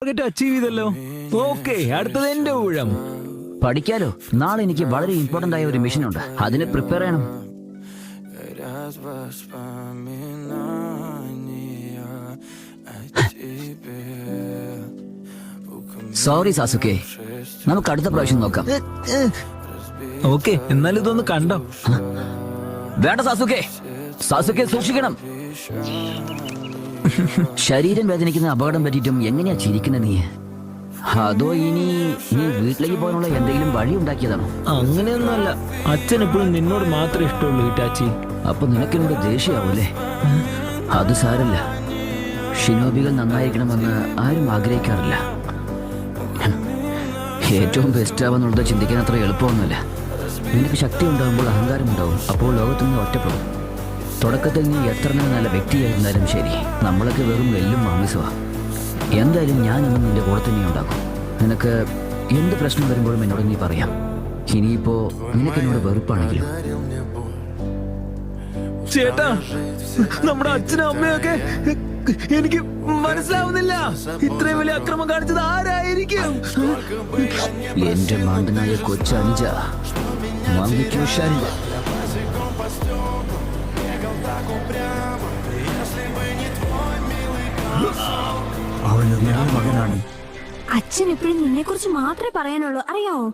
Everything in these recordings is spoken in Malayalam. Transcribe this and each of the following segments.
ടാർഗറ്റ് അച്ചീവ് ചെയ്തല്ലോ. ഓക്കെ, അടുത്തത് എന്റെ ഊഴം. പഠിക്കാലോ. നാളെ എനിക്ക് വളരെ ഇമ്പോർട്ടന്റ് ആയ ഒരു മിഷൻ ഉണ്ട്, അതിന് പ്രിപ്പയർ ചെയ്യണം. സോറി സാസുക്കെ, നമുക്ക് അടുത്ത പ്രാവശ്യം നോക്കാം. ഓക്കെ, എന്നാലും ഇതൊന്ന് കണ്ടോ. വേണ്ട സാസുക്കെ, സാസുക്കെ സൂക്ഷിക്കണം. ശരീരം വേദനിക്കുന്ന അപകടം പറ്റിയിട്ടും എങ്ങനെയാ ചിരിക്കുന്ന നീ? അതോ ഇനി നീ വീട്ടിലേക്ക് പോകാനുള്ള എന്തെങ്കിലും വഴി ഉണ്ടാക്കിയതാണോ? അങ്ങനെയൊന്നുമല്ല, അച്ഛൻ എപ്പോഴും നിന്നോട് മാത്രമേ ഇഷ്ടമുള്ളൂ ഹിറ്റാച്ചി. അപ്പൊ നിനക്കെന്നോട് ദേഷ്യമാവൂലേ? അത് സാരല്ല, ഷിനോബികൾ നന്നായിരിക്കണമെന്ന് ആരും ആഗ്രഹിക്കാറില്ല. ഏറ്റവും ബെസ്റ്റ് ആവാന്നുള്ളത് ചിന്തിക്കാൻ അത്ര എളുപ്പമൊന്നുമല്ല. നിനക്ക് ശക്തി ഉണ്ടാകുമ്പോൾ അഹങ്കാരം ഉണ്ടാവും, അപ്പോൾ ലോകത്തുനിന്ന് ഒറ്റപ്പെടും. തുടക്കത്തിൽ നീ എത്ര നല്ല വ്യക്തിയായിരുന്നാലും ശരി, നമ്മളൊക്കെ വെറും വെല്ലും മാമിസമാ. എന്തായാലും ഞാനൊന്നും നിന്റെ കൂടെ തന്നെ ഉണ്ടാക്കും. നിനക്ക് എന്ത് പ്രശ്നം വരുമ്പോഴും എന്നോട് നീ പറയാം. ഇനിയിപ്പോ നിനക്ക് എന്നോട് വെറുപ്പാണെങ്കിലും. ചേട്ടാ, നമ്മുടെ അച്ഛനും അമ്മയൊക്കെ എനിക്ക് മനസ്സിലാവുന്നില്ല. ഇത്രയും വലിയ അക്രമം കാണിച്ചത് ആരായിരിക്കും? എന്റെ മാണ്ടനായ കൊച്ചനുജ മാമിക്കുഷാരി. മകനാണ്. അച്ഛൻ എപ്പോഴും നിന്നെ കുറിച്ച് മാത്രമേ പറയാനുള്ളൂ, അറിയാവോ?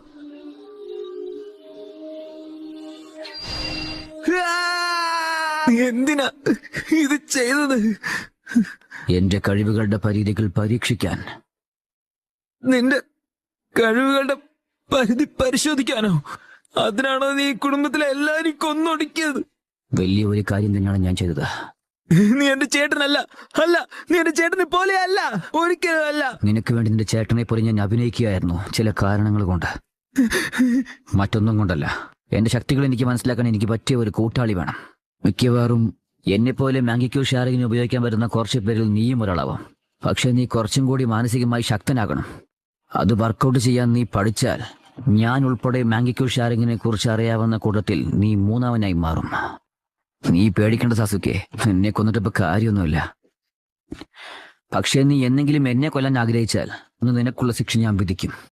എന്തിനാ ഇത് ചെയ്തത്? എന്റെ കഴിവുകളുടെ പരിധികൾ പരീക്ഷിക്കാൻ. നിന്റെ കഴിവുകളുടെ പരിധി പരിശോധിക്കാനോ? അതിനാണോ നീ കുടുംബത്തിലെ എല്ലാരും കൊന്നൊടുക്കിയത്? വലിയ ഒരു കാര്യം തന്നെയാണ് ഞാൻ ചെയ്തത്. നീ എന്റെ ചേട്ടനല്ല. അല്ല, നീ എന്റെ ചേട്ടനെ പോലെ അല്ല, ഒരിക്കലും അല്ല. നിനക്ക് വേണ്ടി നിന്റെ ചേട്ടനെ പോലെ ഞാൻ അഭിനയിക്കുകയായിരുന്നു, ചില കാരണങ്ങൾ കൊണ്ട്. മറ്റൊന്നും കൊണ്ടല്ല. എന്റെ ശക്തികൾ എനിക്ക് മനസ്സിലാക്കാൻ എനിക്ക് പറ്റിയ ഒരു കൂട്ടാളി വേണം. മിക്കവാറും എന്നെപ്പോലെ മാങ്കിക്യൂ ഷാറിങ്ങിന് ഉപയോഗിക്കാൻ വരുന്ന കുറച്ച് പേരിൽ നീയും ഒരാളാവാം. പക്ഷെ നീ കുറച്ചും കൂടി മാനസികമായി ശക്തനാകണം. അത് വർക്കൗട്ട് ചെയ്യാൻ നീ പഠിച്ചാൽ ഞാൻ ഉൾപ്പെടെ മാങ്കിക്യൂ ഷാറിങ്ങിനെ കുറിച്ച് അറിയാവുന്ന കൂട്ടത്തിൽ നീ മൂന്നാമനായി മാറും. നീ പേടിക്കേണ്ട സാസുക്കെ, എന്നെ കൊന്നിട്ടിപ്പോ കാര്യമൊന്നുമില്ല. പക്ഷെ നീ എന്നെങ്കിലും എന്നെ കൊല്ലാൻ ആഗ്രഹിച്ചാൽ അന്ന് നിനക്കുള്ള ശിക്ഷ ഞാൻ വിധിക്കും.